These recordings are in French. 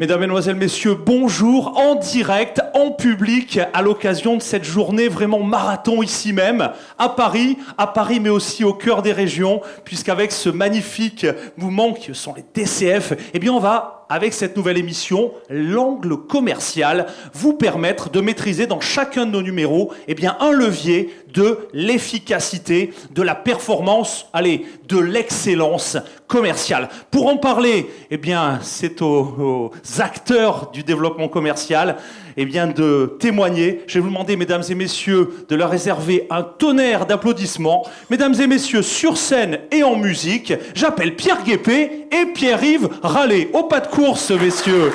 Mesdames, Mesdemoiselles, Messieurs, bonjour, en direct, en public, à l'occasion de cette journée vraiment marathon ici même, à Paris mais aussi au cœur des régions, puisqu'avec ce magnifique mouvement que sont les DCF, eh bien on va, avec cette nouvelle émission, l'angle commercial, vous permettre de maîtriser dans chacun de nos numéros, eh bien un levier de l'efficacité, de la performance, allez, de l'excellence commerciale. Pour en parler, eh bien, c'est aux acteurs du développement commercial, eh bien, de témoigner. Je vais vous demander, mesdames et messieurs, de leur réserver un tonnerre d'applaudissements. Mesdames et messieurs, sur scène et en musique, j'appelle Pierre Guépé et Pierre-Yves Rallet. Au pas de course, messieurs.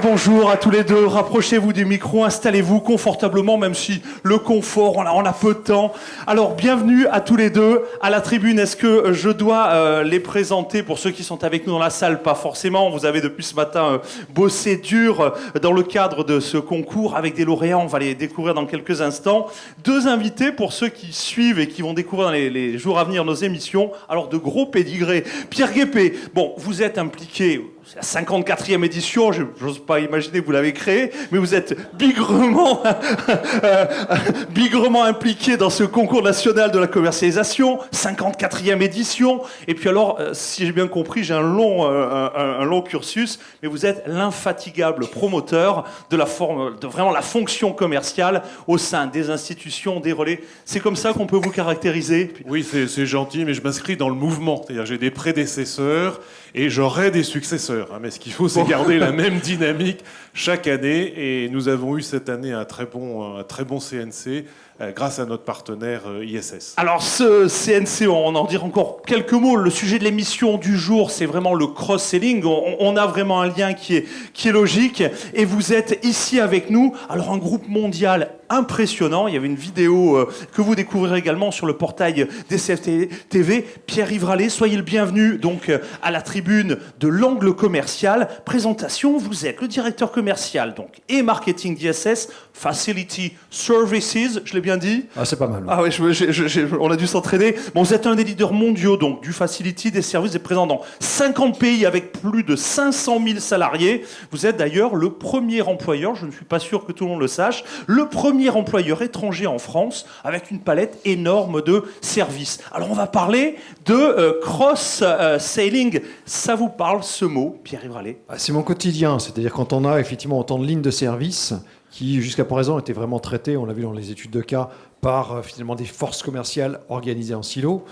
Bonjour à tous les deux. Rapprochez-vous du micro, installez-vous confortablement, même si le confort, on a peu de temps. Alors, bienvenue à tous les deux à la tribune. Est-ce que je dois les présenter pour ceux qui sont avec nous dans la salle? Pas forcément. Vous avez depuis ce matin bossé dur dans le cadre de ce concours avec des lauréats. On va les découvrir dans quelques instants. Deux invités pour ceux qui suivent et qui vont découvrir dans les jours à venir nos émissions. Alors, de gros pédigrés. Pierre Guépé, bon, vous êtes impliqué... C'est la 54e édition, je n'ose pas imaginer que vous l'avez créée, mais vous êtes bigrement impliqué dans ce concours national de la commercialisation, 54e édition. Et puis alors, si j'ai bien compris, j'ai un long cursus, mais vous êtes l'infatigable promoteur de vraiment la fonction commerciale au sein des institutions, des relais. C'est comme ça qu'on peut vous caractériser? Oui, c'est gentil, mais je m'inscris dans le mouvement. C'est-à-dire j'ai des prédécesseurs et j'aurai des successeurs. Mais ce qu'il faut, c'est garder la même dynamique chaque année. Et nous avons eu cette année un très bon CNC grâce à notre partenaire ISS. Alors ce CNC, on en dira encore quelques mots. Le sujet de l'émission du jour, c'est vraiment le cross-selling. On a vraiment un lien qui est logique. Et vous êtes ici avec nous. Alors un groupe mondial impressionnant. Il y avait une vidéo que vous découvrirez également sur le portail DCF TV. Pierre-Yves Rallet, soyez le bienvenu donc à la tribune de l'angle commercial. Présentation, vous êtes le directeur commercial donc et marketing d'ISS, Facility Services, je l'ai bien dit? Ah, c'est pas mal. Ah oui, on a dû s'entraîner. Bon, vous êtes un des leaders mondiaux donc du Facility, des services, et présent dans 50 pays avec plus de 500 000 salariés. Vous êtes d'ailleurs le premier employeur, je ne suis pas sûr que tout le monde le sache, le premier employeur étranger en France avec une palette énorme de services. Alors on va parler de cross-selling. Ça vous parle ce mot, Pierre-Yves Rallet? C'est mon quotidien, c'est-à-dire quand on a effectivement autant de lignes de service qui jusqu'à présent étaient vraiment traitées, on l'a vu dans les études de cas, par finalement des forces commerciales organisées en silos,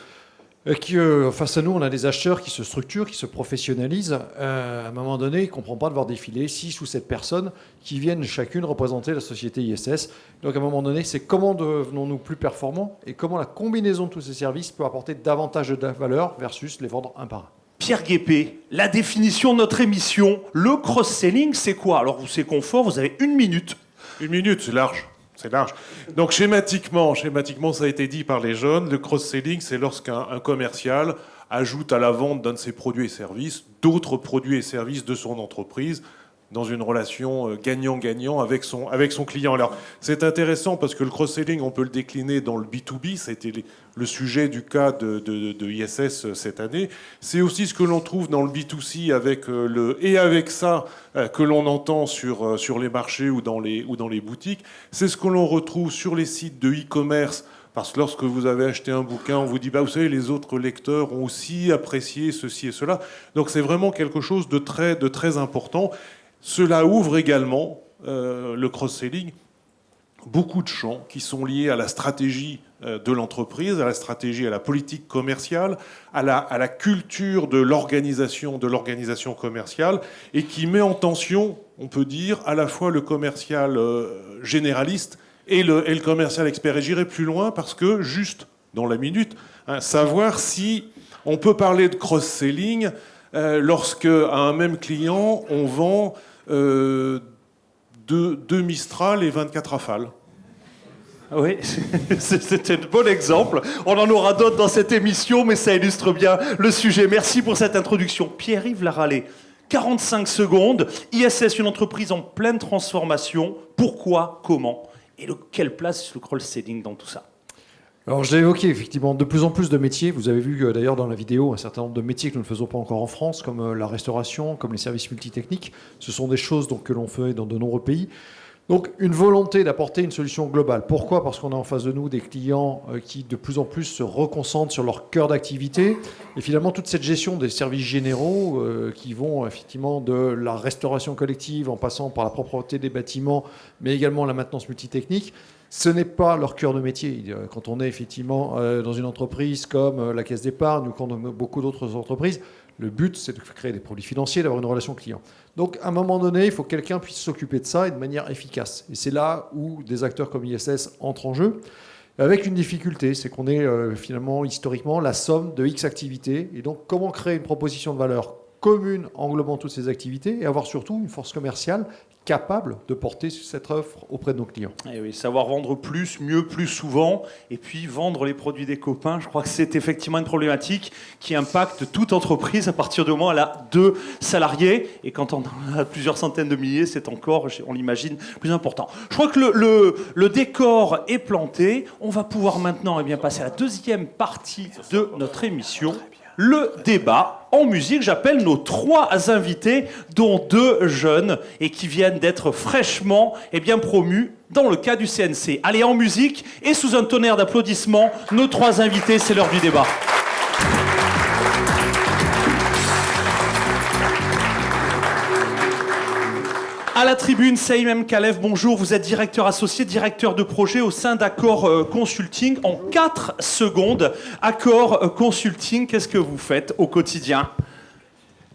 face à nous, on a des acheteurs qui se structurent, qui se professionnalisent. À un moment donné, ils ne comprennent pas de voir défiler 6 ou 7 personnes qui viennent chacune représenter la société ISS. Donc à un moment donné, c'est comment devenons-nous plus performants et comment la combinaison de tous ces services peut apporter davantage de valeur versus les vendre un par un. Pierre Guépé, la définition de notre émission, le cross-selling, c'est quoi? Alors c'est confort, vous avez 1 minute. 1 minute, c'est large. C'est large. Donc schématiquement, ça a été dit par les jeunes, le cross-selling, c'est lorsqu'un commercial ajoute à la vente d'un de ses produits et services d'autres produits et services de son entreprise dans une relation gagnant-gagnant avec son client. Alors c'est intéressant parce que le cross-selling, on peut le décliner dans le B2B, ça a été le sujet du cas de ISS cette année. C'est aussi ce que l'on trouve dans le B2C avec ça que l'on entend sur les marchés ou dans les boutiques. C'est ce que l'on retrouve sur les sites de e-commerce. Parce que lorsque vous avez acheté un bouquin, on vous dit, vous savez, les autres lecteurs ont aussi apprécié ceci et cela. Donc c'est vraiment quelque chose de très important. Cela ouvre également, le cross-selling, beaucoup de champs qui sont liés à la stratégie de l'entreprise, à la stratégie, à la politique commerciale, à la culture de l'organisation commerciale, et qui met en tension, on peut dire, à la fois le commercial généraliste et le commercial expert. Et j'irai plus loin parce que, juste dans la minute, savoir si on peut parler de cross-selling lorsque à un même client, on vend 2 Mistral et 24 Rafales. Oui, c'était un bon exemple. On en aura d'autres dans cette émission, mais ça illustre bien le sujet. Merci pour cette introduction. Pierre-Yves Rallet, 45 secondes. ISS, une entreprise en pleine transformation. Pourquoi? Comment? Et quelle place le cross-selling dans tout ça? Alors, je l'ai évoqué, effectivement, de plus en plus de métiers. Vous avez vu d'ailleurs dans la vidéo un certain nombre de métiers que nous ne faisons pas encore en France, comme la restauration, comme les services multitechniques. Ce sont des choses donc, que l'on fait dans de nombreux pays. Donc, une volonté d'apporter une solution globale. Pourquoi ? Parce qu'on a en face de nous des clients qui, de plus en plus, se reconcentrent sur leur cœur d'activité. Et finalement, toute cette gestion des services généraux qui vont, effectivement, de la restauration collective en passant par la propreté des bâtiments, mais également la maintenance multitechnique, ce n'est pas leur cœur de métier. Quand on est effectivement dans une entreprise comme la Caisse d'épargne ou comme beaucoup d'autres entreprises, le but, c'est de créer des produits financiers, d'avoir une relation client. Donc, à un moment donné, il faut que quelqu'un puisse s'occuper de ça et de manière efficace. Et c'est là où des acteurs comme ISS entrent en jeu, avec une difficulté, c'est qu'on est finalement, historiquement, la somme de X activités. Et donc, comment créer une proposition de valeur commune englobant toutes ces activités et avoir surtout une force commerciale capable de porter cette offre auprès de nos clients. Et oui, savoir vendre plus, mieux, plus souvent, et puis vendre les produits des copains, je crois que c'est effectivement une problématique qui impacte toute entreprise à partir du moment où elle a 2 salariés, et quand on a plusieurs centaines de milliers, c'est encore, on l'imagine, plus important. Je crois que le décor est planté, on va pouvoir maintenant passer à la deuxième partie de notre émission. Le débat en musique. J'appelle nos 3 invités, dont 2 jeunes et qui viennent d'être fraîchement promus dans le cas du CNC. Allez, en musique et sous un tonnerre d'applaudissements, nos 3 invités, c'est l'heure du débat. À la tribune, Saïm M. Khalef, bonjour. Vous êtes directeur associé, directeur de projet au sein d'Accor Consulting. En 4 secondes, Accor Consulting, qu'est-ce que vous faites au quotidien ?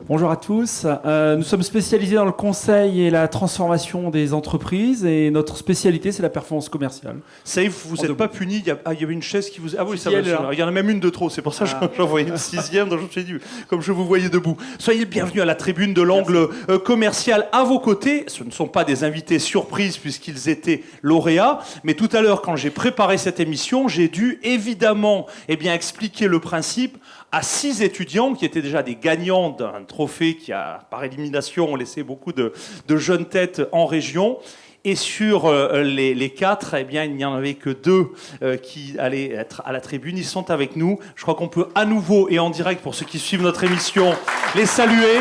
Bonjour à tous. Nous sommes spécialisés dans le conseil et la transformation des entreprises et notre spécialité, c'est la performance commerciale. Saïf, vous n'êtes pas puni, il y avait une chaise qui vous... Ah oui, ça va, il il y en a même une de trop, c'est pour ça que j'en voyais une 6e, donc je me suis dit, comme je vous voyais debout. Soyez le bienvenu à la tribune de l'angle commercial à vos côtés. Ce ne sont pas des invités surprises puisqu'ils étaient lauréats, mais tout à l'heure, quand j'ai préparé cette émission, j'ai dû évidemment expliquer le principe à 6 étudiants qui étaient déjà des gagnants d'un trophée qui a, par élimination, laissé beaucoup de jeunes têtes en région. Et sur les 4, il n'y en avait que 2 qui allaient être à la tribune. Ils sont avec nous. Je crois qu'on peut à nouveau et en direct, pour ceux qui suivent notre émission, les saluer.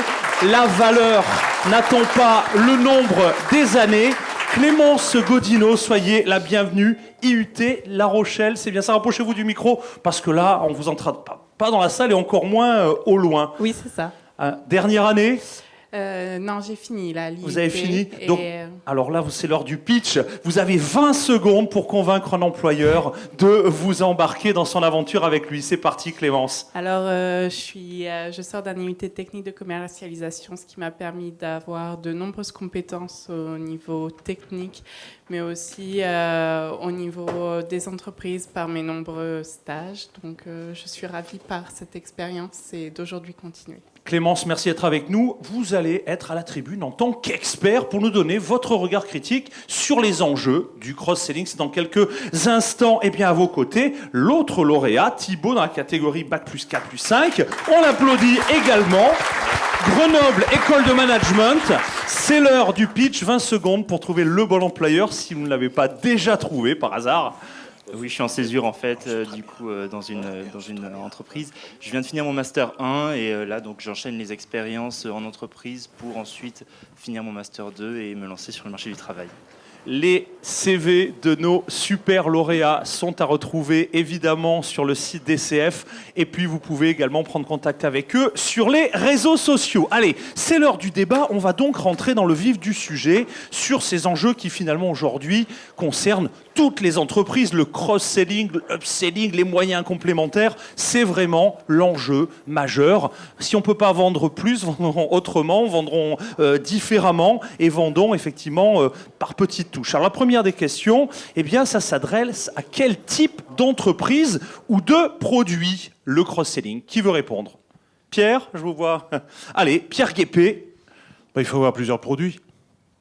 La valeur n'attend pas le nombre des années. Clémence Godino, soyez la bienvenue. IUT La Rochelle, c'est bien ça. Rapprochez-vous du micro, parce que là, on vous entraîne pas dans la salle et encore moins au loin. Oui, c'est ça. Dernière année ? Non, j'ai fini là. Vous avez fini. Donc, alors là, c'est l'heure du pitch. Vous avez 20 secondes pour convaincre un employeur de vous embarquer dans son aventure avec lui. C'est parti, Clémence. Alors, je sors d'un IUT technique de commercialisation, ce qui m'a permis d'avoir de nombreuses compétences au niveau technique, mais aussi au niveau des entreprises par mes nombreux stages. Donc, je suis ravie par cette expérience et d'aujourd'hui continuer. Clémence, merci d'être avec nous. Vous allez être à la tribune en tant qu'expert pour nous donner votre regard critique sur les enjeux du cross-selling. C'est dans quelques instants. À vos côtés, l'autre lauréat, Thibaut, dans la catégorie Bac plus 4 plus 5. On l'applaudit également. Grenoble, école de management. C'est l'heure du pitch. 20 secondes pour trouver le bon employeur si vous ne l'avez pas déjà trouvé par hasard. Oui, je suis en césure en fait, dans une entreprise. Je viens de finir mon master 1 et là donc j'enchaîne les expériences en entreprise pour ensuite finir mon master 2 et me lancer sur le marché du travail. Les CV de nos super lauréats sont à retrouver évidemment sur le site d'ECF et puis vous pouvez également prendre contact avec eux sur les réseaux sociaux. Allez, c'est l'heure du débat, on va donc rentrer dans le vif du sujet sur ces enjeux qui finalement aujourd'hui concernent toutes les entreprises. Le cross-selling, l'upselling, les moyens complémentaires, c'est vraiment l'enjeu majeur. Si on ne peut pas vendre plus, vendrons autrement, vendrons différemment et vendons effectivement par petites touches. Alors la première des questions, ça s'adresse à quel type d'entreprise ou de produit le cross-selling ? Qui veut répondre ? Pierre, je vous vois. Allez, Pierre Guépé. Il faut avoir plusieurs produits.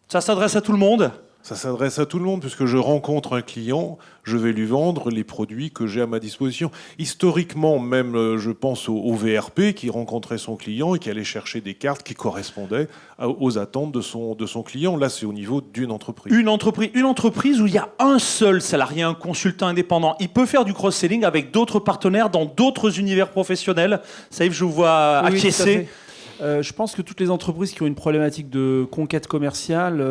Ça s'adresse à tout le monde ? Ça s'adresse à tout le monde, puisque je rencontre un client, je vais lui vendre les produits que j'ai à ma disposition. Historiquement, même, je pense au VRP qui rencontrait son client et qui allait chercher des cartes qui correspondaient aux attentes de son client. Là, c'est au niveau d'une entreprise. Une entreprise où il y a un seul salarié, un consultant indépendant. Il peut faire du cross-selling avec d'autres partenaires dans d'autres univers professionnels. Ça y est, je vous vois Oui, acquiescer. tout à fait. Je pense que toutes les entreprises qui ont une problématique de conquête commerciale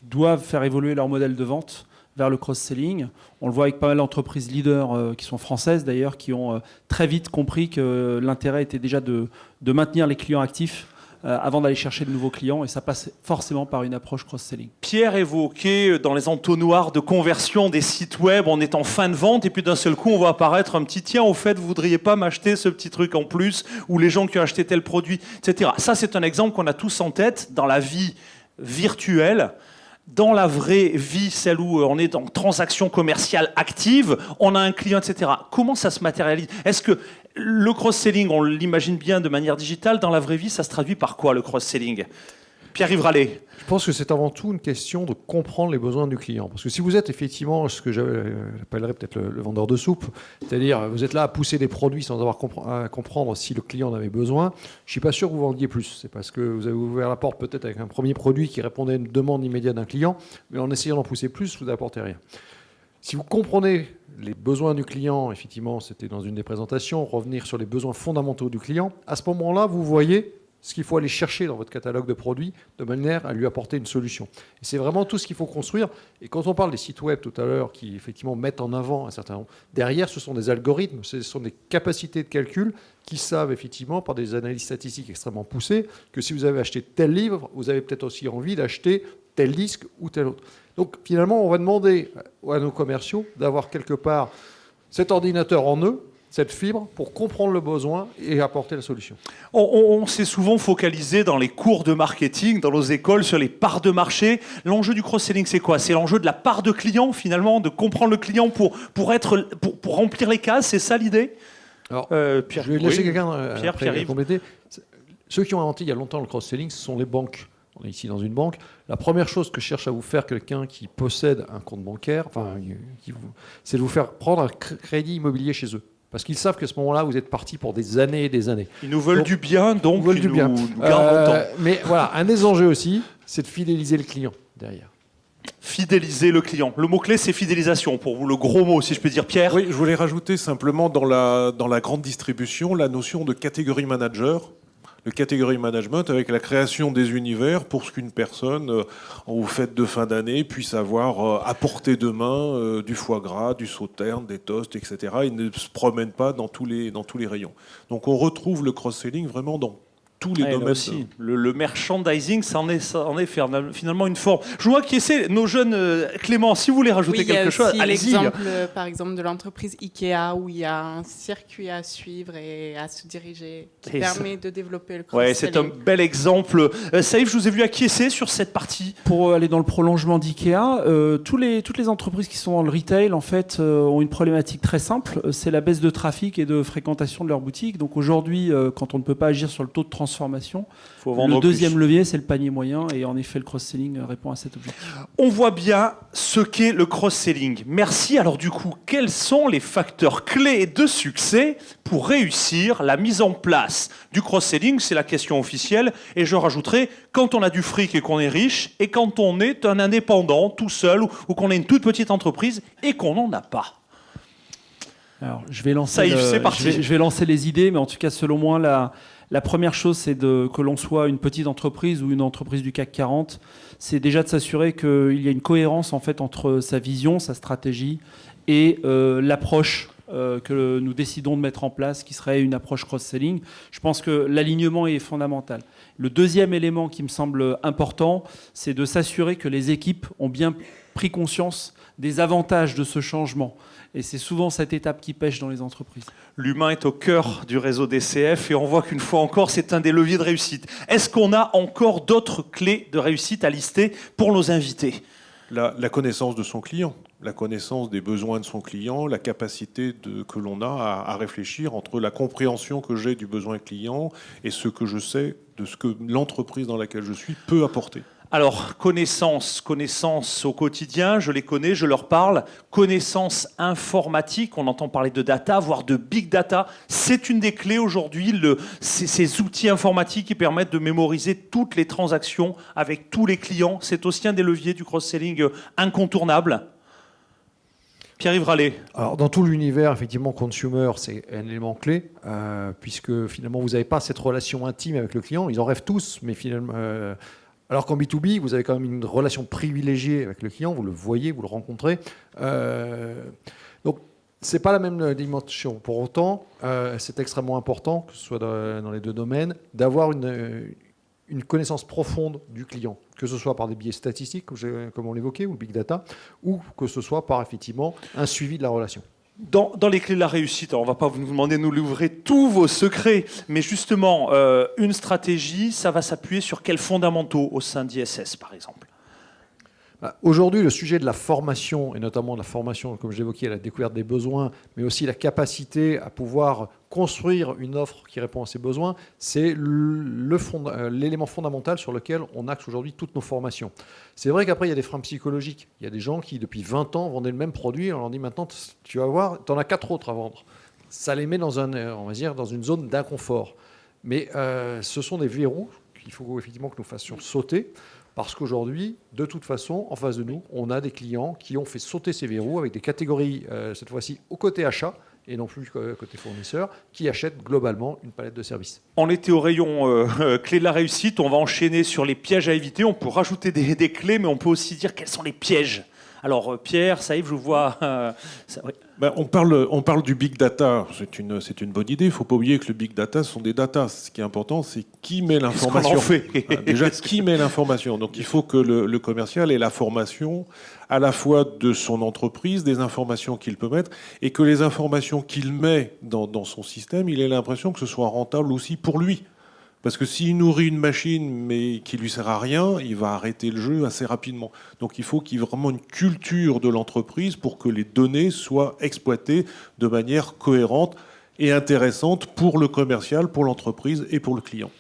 doivent faire évoluer leur modèle de vente vers le cross-selling. On le voit avec pas mal d'entreprises leaders qui sont françaises d'ailleurs, qui ont très vite compris que l'intérêt était déjà de maintenir les clients actifs avant d'aller chercher de nouveaux clients, et ça passe forcément par une approche cross-selling. Pierre évoquait dans les entonnoirs de conversion des sites web, on est en fin de vente et puis d'un seul coup on voit apparaître un petit tiens, au fait vous voudriez pas m'acheter ce petit truc en plus, ou les gens qui ont acheté tel produit, etc. Ça c'est un exemple qu'on a tous en tête dans la vie virtuelle. Dans la vraie vie, celle où on est en transaction commerciale active, on a un client, etc. Comment ça se matérialise? Est-ce que le cross-selling, on l'imagine bien de manière digitale, dans la vraie vie, ça se traduit par quoi le cross-selling? Pierre-Yves Rallet. Je pense que c'est avant tout une question de comprendre les besoins du client. Parce que si vous êtes effectivement ce que j'appellerais peut-être le vendeur de soupe, c'est-à-dire vous êtes là à pousser des produits sans avoir à comprendre si le client en avait besoin, je ne suis pas sûr que vous vendiez plus. C'est parce que vous avez ouvert la porte peut-être avec un premier produit qui répondait à une demande immédiate d'un client, mais en essayant d'en pousser plus, vous n'apportez rien. Si vous comprenez les besoins du client, effectivement, c'était dans une des présentations, revenir sur les besoins fondamentaux du client, à ce moment-là, vous voyez ce qu'il faut aller chercher dans votre catalogue de produits de manière à lui apporter une solution. Et c'est vraiment tout ce qu'il faut construire. Et quand on parle des sites web tout à l'heure qui effectivement mettent en avant un certain nombre, derrière ce sont des algorithmes, ce sont des capacités de calcul qui savent effectivement par des analyses statistiques extrêmement poussées que si vous avez acheté tel livre, vous avez peut-être aussi envie d'acheter tel disque ou tel autre. Donc finalement, on va demander à nos commerciaux d'avoir quelque part cet ordinateur en eux, cette fibre, pour comprendre le besoin et apporter la solution. On s'est souvent focalisé dans les cours de marketing, dans nos écoles, sur les parts de marché. L'enjeu du cross-selling, c'est quoi? C'est l'enjeu de la part de client, finalement, de comprendre le client pour remplir les cases. C'est ça l'idée? Alors, Pierre, je vais laisser oui. quelqu'un Pierre-Yves. compléter. Ceux qui ont inventé il y a longtemps le cross-selling, ce sont les banques. On est ici dans une banque. La première chose que cherche à vous faire quelqu'un qui possède un compte bancaire, c'est de vous faire prendre un crédit immobilier chez eux. Parce qu'ils savent qu'à ce moment-là, vous êtes parti pour des années et des années. Ils nous veulent du bien, donc ils nous gardent longtemps. Mais voilà, un des enjeux aussi, c'est de fidéliser le client derrière. Fidéliser le client. Le mot-clé, c'est fidélisation, pour vous, le gros mot, si je peux dire. Pierre? Oui, je voulais rajouter simplement dans la grande distribution la notion de catégorie manager. Le category management avec la création des univers pour ce qu'une personne, aux fêtes de fin d'année, puisse avoir à portée de main du foie gras, du sauterne, des toasts, etc. Il ne se promène pas dans tous les rayons. Donc on retrouve le cross-selling vraiment dans tous les domaines. Aussi. Le merchandising, ça en est finalement une forme. Je vois qui essaie, nos jeunes... Clément, si vous voulez rajouter quelque chose, allez-y. L'exemple, par exemple, de l'entreprise Ikea, où il y a un circuit à suivre et à se diriger, qui permet de développer le cross-selling. Ouais, c'est un bel exemple. Saïf, je vous ai vu acquiescer sur cette partie. Pour aller dans le prolongement d'IKEA, toutes les entreprises qui sont dans le retail, en fait, ont une problématique très simple, c'est la baisse de trafic et de fréquentation de leur boutique. Donc aujourd'hui, quand on ne peut pas agir sur le taux de transformation, le deuxième levier, c'est le panier moyen, et en effet, le cross-selling répond à cet objectif. On voit bien ce qu'est le cross-selling. Merci. Alors du coup, quels sont les facteurs clés de succès pour réussir la mise en place du cross-selling? C'est la question officielle. Et je rajouterai, quand on a du fric et qu'on est riche, et quand on est un indépendant, tout seul, ou qu'on est une toute petite entreprise, et qu'on n'en a pas. Alors, je vais lancer, Saïf, c'est parti. je vais lancer les idées, mais en tout cas, selon moi, la première chose, c'est que l'on soit une petite entreprise ou une entreprise du CAC 40, c'est déjà de s'assurer qu'il y a une cohérence en fait entre sa vision, sa stratégie et l'approche que nous décidons de mettre en place, qui serait une approche cross-selling. Je pense que l'alignement est fondamental. Le deuxième élément qui me semble important, c'est de s'assurer que les équipes ont bien pris conscience des avantages de ce changement. Et c'est souvent cette étape qui pêche dans les entreprises. L'humain est au cœur du réseau DCF et on voit qu'une fois encore, c'est un des leviers de réussite. Est-ce qu'on a encore d'autres clés de réussite à lister pour nos invités? La connaissance de son client, la connaissance des besoins de son client, la capacité que l'on a à réfléchir entre la compréhension que j'ai du besoin client et ce que je sais de ce que l'entreprise dans laquelle je suis peut apporter. Alors, connaissances au quotidien, je les connais, je leur parle. Connaissances informatiques, on entend parler de data, voire de big data. C'est une des clés aujourd'hui, ces outils informatiques qui permettent de mémoriser toutes les transactions avec tous les clients. C'est aussi un des leviers du cross-selling incontournable. Pierre-Yves Rallet. Alors, dans tout l'univers, effectivement, consumer, c'est un élément clé, puisque finalement, vous n'avez pas cette relation intime avec le client. Ils en rêvent tous, mais finalement... alors qu'en B2B, vous avez quand même une relation privilégiée avec le client, vous le voyez, vous le rencontrez. Donc, ce n'est pas la même dimension. Pour autant, c'est extrêmement important, que ce soit dans les deux domaines, d'avoir une connaissance profonde du client, que ce soit par des biais statistiques, comme on l'évoquait, ou big data, ou que ce soit par, effectivement, un suivi de la relation. Dans les clés de la réussite, alors on ne va pas vous demander de nous livrer tous vos secrets, mais justement, une stratégie, ça va s'appuyer sur quels fondamentaux au sein d'ISS, par exemple? Aujourd'hui, le sujet de la formation, et notamment de la formation, comme j'évoquais, à la découverte des besoins, mais aussi la capacité à pouvoir construire une offre qui répond à ces besoins, c'est l'élément fondamental sur lequel on axe aujourd'hui toutes nos formations. C'est vrai qu'après, il y a des freins psychologiques. Il y a des gens qui, depuis 20 ans, vendaient le même produit. On leur dit maintenant, tu vas voir, tu en as 4 autres à vendre. Ça les met dans une zone d'inconfort. Mais ce sont des verrous qu'il faut effectivement que nous fassions sauter. Parce qu'aujourd'hui, de toute façon, en face de nous, on a des clients qui ont fait sauter ces verrous avec des catégories, cette fois-ci, au côté achat, et non plus côté fournisseur, qui achètent globalement une palette de services. On était au rayon clés de la réussite, on va enchaîner sur les pièges à éviter. On peut rajouter des clés, mais on peut aussi dire quels sont les pièges. Alors Pierre, Saïf, je vous vois... oui. On parle du big data, c'est une bonne idée. Il ne faut pas oublier que le big data sont des data. Ce qui est important, c'est qui met l'information. Déjà, qui met l'information. Donc il faut que le commercial ait la formation à la fois de son entreprise, des informations qu'il peut mettre, et que les informations qu'il met dans son système, il ait l'impression que ce soit rentable aussi pour lui. Parce que s'il nourrit une machine mais qui ne lui sert à rien, il va arrêter le jeu assez rapidement. Donc il faut qu'il y ait vraiment une culture de l'entreprise pour que les données soient exploitées de manière cohérente et intéressante pour le commercial, pour l'entreprise et pour le client.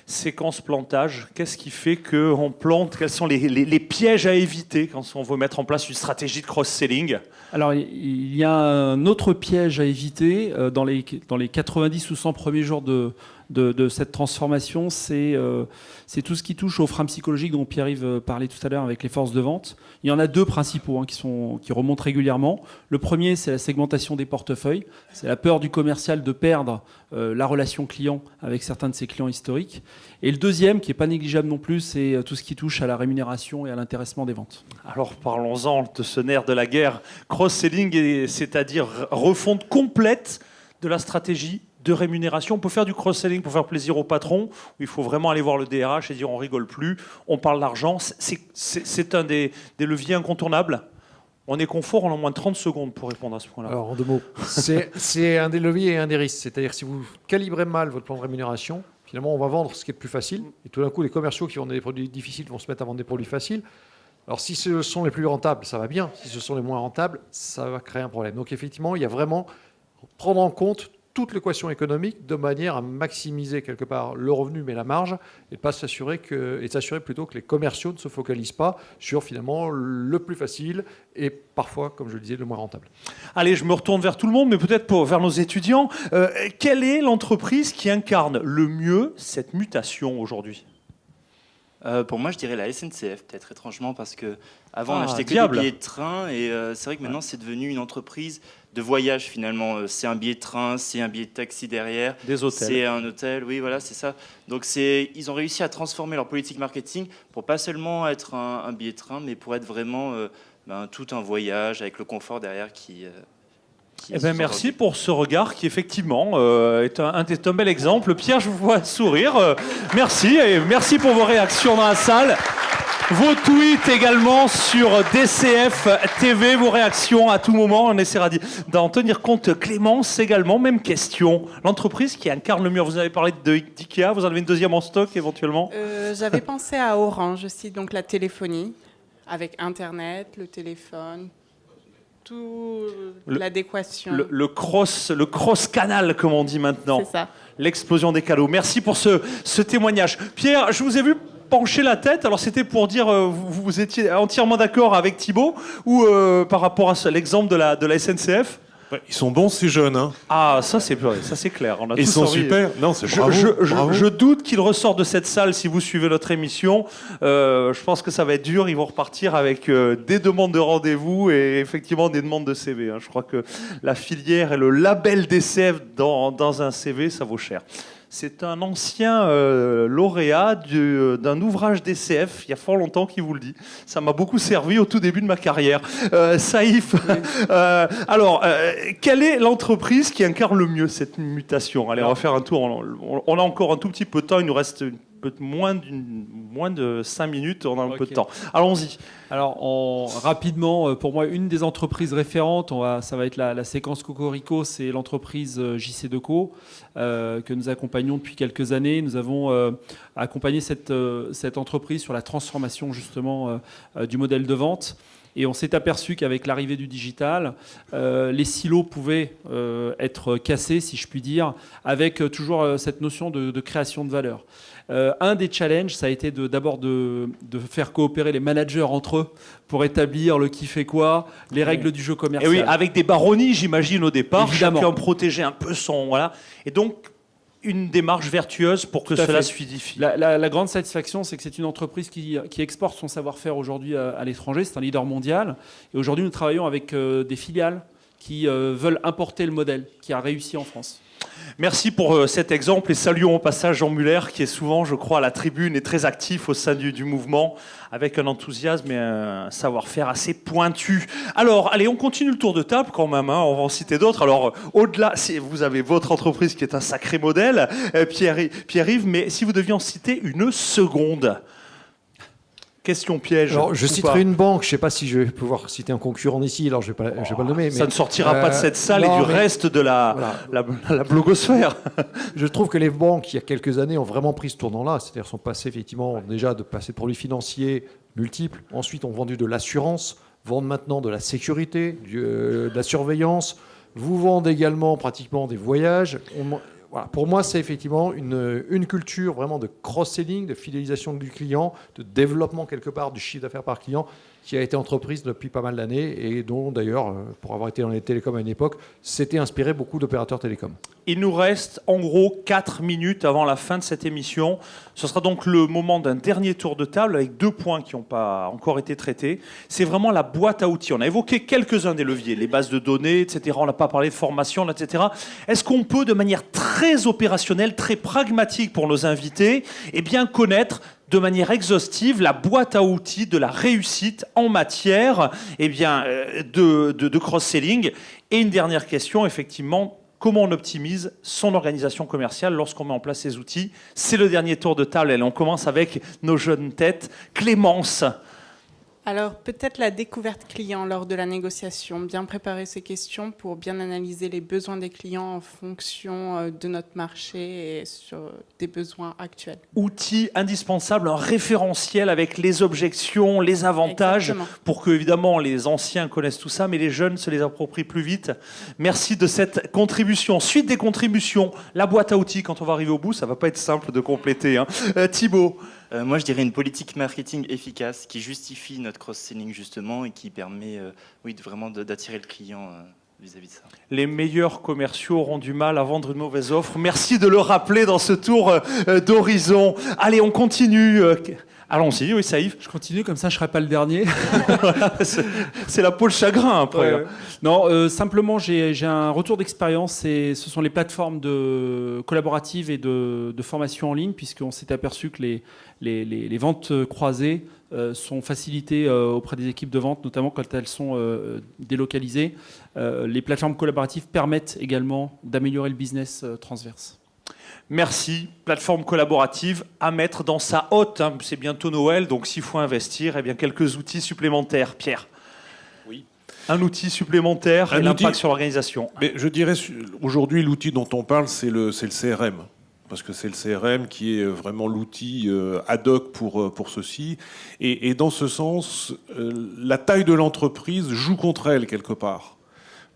Séquence plantage, qu'est-ce qui fait qu'on plante? Quels sont les pièges à éviter quand on veut mettre en place une stratégie de cross-selling? Alors, il y a un autre piège à éviter dans les 90 ou 100 premiers jours de cette transformation, c'est tout ce qui touche aux freins psychologiques dont Pierre-Yves parlait tout à l'heure avec les forces de vente. Il y en a 2 principaux qui remontent régulièrement. Le premier, c'est la segmentation des portefeuilles. C'est la peur du commercial de perdre la relation client avec certains de ses clients historiques. Et le deuxième, qui n'est pas négligeable non plus, c'est tout ce qui touche à la rémunération et à l'intéressement des ventes. Alors parlons-en de ce nerf de la guerre. Cross-selling, c'est-à-dire refonte complète de la stratégie de rémunération. On peut faire du cross-selling pour faire plaisir au patron, où il faut vraiment aller voir le DRH et dire on rigole plus, on parle d'argent. C'est un des leviers incontournables. On est confort, on a moins de 30 secondes pour répondre à ce point-là. Alors, en 2 mots, c'est un des leviers et un des risques. C'est-à-dire que si vous calibrez mal votre plan de rémunération, finalement, on va vendre ce qui est le plus facile. Et tout d'un coup, les commerciaux qui vendent des produits difficiles vont se mettre à vendre des produits faciles. Alors, si ce sont les plus rentables, ça va bien. Si ce sont les moins rentables, ça va créer un problème. Donc, effectivement, il y a vraiment prendre en compte toute l'équation économique de manière à maximiser quelque part le revenu mais la marge et de pas s'assurer plutôt que les commerciaux ne se focalisent pas sur finalement le plus facile et parfois, comme je le disais, le moins rentable. Allez, je me retourne vers tout le monde, mais peut-être vers nos étudiants. Quelle est l'entreprise qui incarne le mieux cette mutation aujourd'hui? Pour moi, je dirais la SNCF, peut-être étrangement, parce qu'avant, on achetait que diable. des billets de train, et c'est vrai que maintenant, c'est devenu une entreprise de voyage, finalement. C'est un billet de train, c'est un billet de taxi derrière. Des hôtels. C'est un hôtel, oui, voilà, c'est ça. Donc, ils ont réussi à transformer leur politique marketing pour pas seulement être un billet de train, mais pour être vraiment tout un voyage avec le confort derrière qui merci pour ce regard qui effectivement est un bel exemple. Pierre, je vous vois sourire. Merci et merci pour vos réactions dans la salle. Vos tweets également sur DCF TV, vos réactions à tout moment. On essaiera d'en tenir compte. Clémence également, même question. L'entreprise qui incarne le mieux. Vous avez parlé d'IKEA, vous en avez une deuxième en stock éventuellement? J'avais pensé à Orange aussi, donc la téléphonie, avec Internet, le téléphone, l'adéquation. Le cross-canal, comme on dit maintenant. C'est ça. L'explosion des cadeaux. Merci pour ce témoignage. Pierre, je vous ai vu penché la tête. Alors c'était pour dire, vous étiez entièrement d'accord avec Thibaut ou par rapport à l'exemple de la SNCF? Ouais, ils sont bons ces jeunes, hein. Ah, ça c'est clair. On a Ils tous sont envie. super. Non, c'est bravo. Bravo. Je doute qu'ils ressortent de cette salle si vous suivez notre émission. Je pense que ça va être dur. Ils vont repartir avec des demandes de rendez-vous et effectivement des demandes de CV. Je crois que la filière et le label DCF dans un CV, ça vaut cher. C'est un ancien lauréat d'un ouvrage DCF, il y a fort longtemps qu'il vous le dit. Ça m'a beaucoup servi au tout début de ma carrière. Saïf, alors, quelle est l'entreprise qui incarne le mieux cette mutation? Allez, on va faire un tour. On a encore un tout petit peu de temps, il nous reste moins de 5 minutes, on a un peu de temps. Allons-y. Alors, rapidement, pour moi, une des entreprises référentes, ça va être la séquence Cocorico, c'est l'entreprise JC2Co, que nous accompagnons depuis quelques années. Nous avons accompagné cette entreprise sur la transformation, justement, du modèle de vente. Et on s'est aperçu qu'avec l'arrivée du digital, les silos pouvaient être cassés, si je puis dire, avec toujours cette notion de création de valeur. Un des challenges, ça a été d'abord de faire coopérer les managers entre eux pour établir le qui fait quoi, les règles du jeu commercial. Et oui, avec des baronnies, j'imagine, au départ. Évidemment. Chacun protégeait un peu son... Voilà. Et donc, une démarche vertueuse pour que cela se fluidifie. La grande satisfaction, c'est que c'est une entreprise qui exporte son savoir-faire aujourd'hui à l'étranger. C'est un leader mondial. Et aujourd'hui, nous travaillons avec des filiales qui veulent importer le modèle qui a réussi en France. Merci pour cet exemple et saluons au passage Jean Muller qui est souvent, je crois, à la tribune et très actif au sein du mouvement avec un enthousiasme et un savoir-faire assez pointu. Alors, allez, on continue le tour de table quand même, on va en citer d'autres. Alors, au-delà, vous avez votre entreprise qui est un sacré modèle, Pierre-Yves, mais si vous deviez en citer une seconde. Question piège. Alors, je citerai une banque, je ne sais pas si je vais pouvoir citer un concurrent ici, alors je ne vais pas le nommer. Ça ne sortira pas de cette salle et du reste de voilà. la blogosphère. Je trouve que les banques, il y a quelques années, ont vraiment pris ce tournant-là, c'est-à-dire sont passées effectivement déjà de passer de produits financiers multiples, ensuite ont vendu de l'assurance, vendent maintenant de la sécurité, de la surveillance, vous vendent également pratiquement des voyages. Voilà. Pour moi, c'est effectivement une culture vraiment de cross-selling, de fidélisation du client, de développement quelque part du chiffre d'affaires par client qui a été entreprise depuis pas mal d'années et dont d'ailleurs, pour avoir été dans les télécoms à une époque, s'était inspiré beaucoup d'opérateurs télécoms. Il nous reste en gros 4 minutes avant la fin de cette émission. Ce sera donc le moment d'un dernier tour de table avec 2 points qui n'ont pas encore été traités. C'est vraiment la boîte à outils. On a évoqué quelques-uns des leviers, les bases de données, etc. On n'a pas parlé de formation, etc. Est-ce qu'on peut, de manière très opérationnelle, très pragmatique pour nos invités, connaître de manière exhaustive la boîte à outils de la réussite en matière de cross-selling? Et une dernière question, effectivement, comment on optimise son organisation commerciale lorsqu'on met en place ces outils? C'est le dernier tour de table et on commence avec nos jeunes têtes. Clémence. Alors, peut-être la découverte client lors de la négociation, bien préparer ces questions pour bien analyser les besoins des clients en fonction de notre marché et sur des besoins actuels. Outil indispensable, un référentiel avec les objections, les avantages, Exactement. pour que, évidemment, les anciens connaissent tout ça, mais les jeunes se les approprient plus vite. Merci de cette contribution. Suite des contributions, la boîte à outils, quand on va arriver au bout, ça ne va pas être simple de compléter. Thibaut. Moi, je dirais une politique marketing efficace qui justifie notre cross-selling justement et qui permet vraiment d'attirer le client vis-à-vis de ça. Les meilleurs commerciaux auront du mal à vendre une mauvaise offre. Merci de le rappeler dans ce tour d'horizon. Allez, on continue. Allons-y, oui, Saïf. Je continue, comme ça je ne serai pas le dernier. C'est la peau le chagrin après. Ouais. Non, simplement j'ai un retour d'expérience. Ce sont les plateformes collaboratives et de formation en ligne, puisqu'on s'est aperçu que les ventes croisées sont facilitées auprès des équipes de vente, notamment quand elles sont délocalisées. Les plateformes collaboratives permettent également d'améliorer le business transverse. Merci. Plateforme collaborative à mettre dans sa hotte. C'est bientôt Noël, donc s'il faut investir, quelques outils supplémentaires. Pierre. Oui. Un outil supplémentaire et l'impact sur l'organisation. Mais je dirais, aujourd'hui, l'outil dont on parle, c'est le CRM. Parce que c'est le CRM qui est vraiment l'outil ad hoc pour ceci. Et dans ce sens, la taille de l'entreprise joue contre elle quelque part.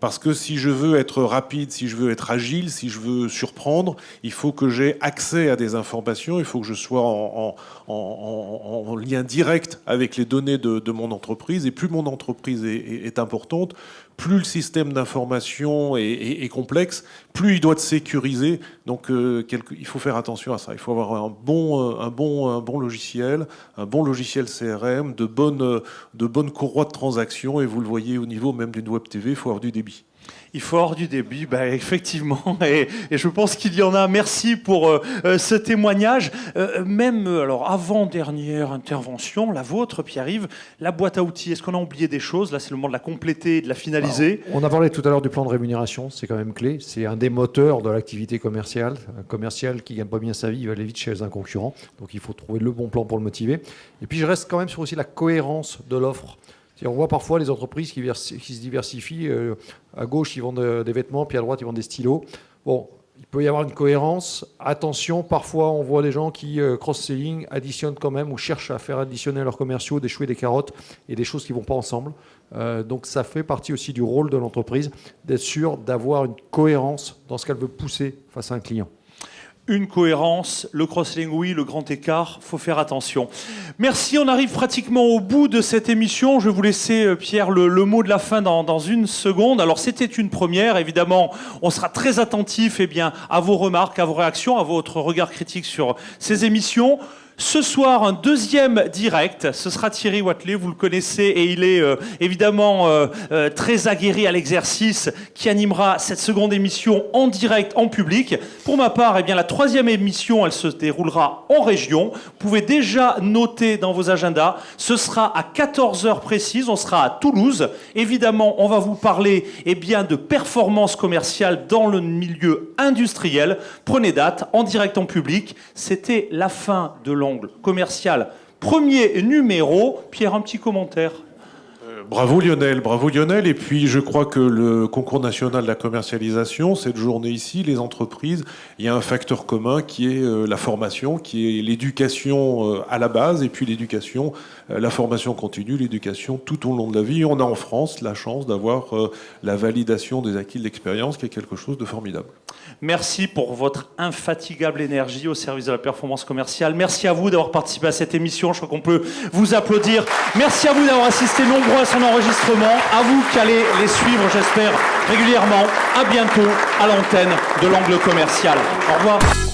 Parce que si je veux être rapide, si je veux être agile, si je veux surprendre, il faut que j'ai accès à des informations, il faut que je sois en lien direct avec les données de mon entreprise. Et plus mon entreprise est importante, plus le système d'information est complexe, plus il doit être sécurisé. Donc il faut faire attention à ça. Il faut avoir un bon logiciel, un bon logiciel CRM, de bonnes courroies de transactions. Et vous le voyez au niveau même d'une web TV, il faut avoir du débit. Il faut avoir du débit, effectivement, et je pense qu'il y en a. Merci pour ce témoignage. Alors avant-dernière intervention, la vôtre, Pierre-Yves, la boîte à outils, est-ce qu'on a oublié des choses? Là, c'est le moment de la compléter et de la finaliser. Alors, on a parlé tout à l'heure du plan de rémunération, c'est quand même clé. C'est un des moteurs de l'activité commerciale. Un commercial qui ne gagne pas bien sa vie, il va aller vite chez un concurrent. Donc il faut trouver le bon plan pour le motiver. Et puis je reste quand même sur aussi la cohérence de l'offre. On voit parfois les entreprises qui se diversifient. À gauche, ils vendent des vêtements, puis à droite, ils vendent des stylos. Bon, il peut y avoir une cohérence. Attention, parfois, on voit des gens qui, cross-selling, additionnent quand même ou cherchent à faire additionner à leurs commerciaux des choux et des carottes et des choses qui ne vont pas ensemble. Donc ça fait partie aussi du rôle de l'entreprise d'être sûr d'avoir une cohérence dans ce qu'elle veut pousser face à un client. Une cohérence, le cross-selling, oui, le grand écart, faut faire attention. Merci, on arrive pratiquement au bout de cette émission. Je vais vous laisser, Pierre, le mot de la fin dans une seconde. Alors, c'était une première, évidemment, on sera très attentif à vos remarques, à vos réactions, à votre regard critique sur ces émissions. Ce soir, un deuxième direct, ce sera Thierry Wathelet, vous le connaissez, et il est évidemment très aguerri à l'exercice, qui animera cette seconde émission en direct, en public. Pour ma part, la troisième émission, elle se déroulera en région. Vous pouvez déjà noter dans vos agendas, ce sera à 14h précises, on sera à Toulouse. Évidemment, on va vous parler de performance commerciale dans le milieu industriel. Prenez date, en direct, en public. C'était la fin de l'angle commercial. Premier numéro. Pierre, un petit commentaire. Bravo Lionel. Et puis je crois que le concours national de la commercialisation, cette journée ici, les entreprises, il y a un facteur commun qui est la formation, qui est l'éducation à la base, et puis l'éducation, la formation continue, l'éducation tout au long de la vie. Et on a en France la chance d'avoir la validation des acquis de l'expérience, qui est quelque chose de formidable. Merci pour votre infatigable énergie au service de la performance commerciale. Merci à vous d'avoir participé à cette émission. Je crois qu'on peut vous applaudir. Merci à vous d'avoir assisté nombreux à son enregistrement. À vous qui allez les suivre, j'espère, régulièrement. À bientôt à l'antenne de l'angle commercial. Au revoir.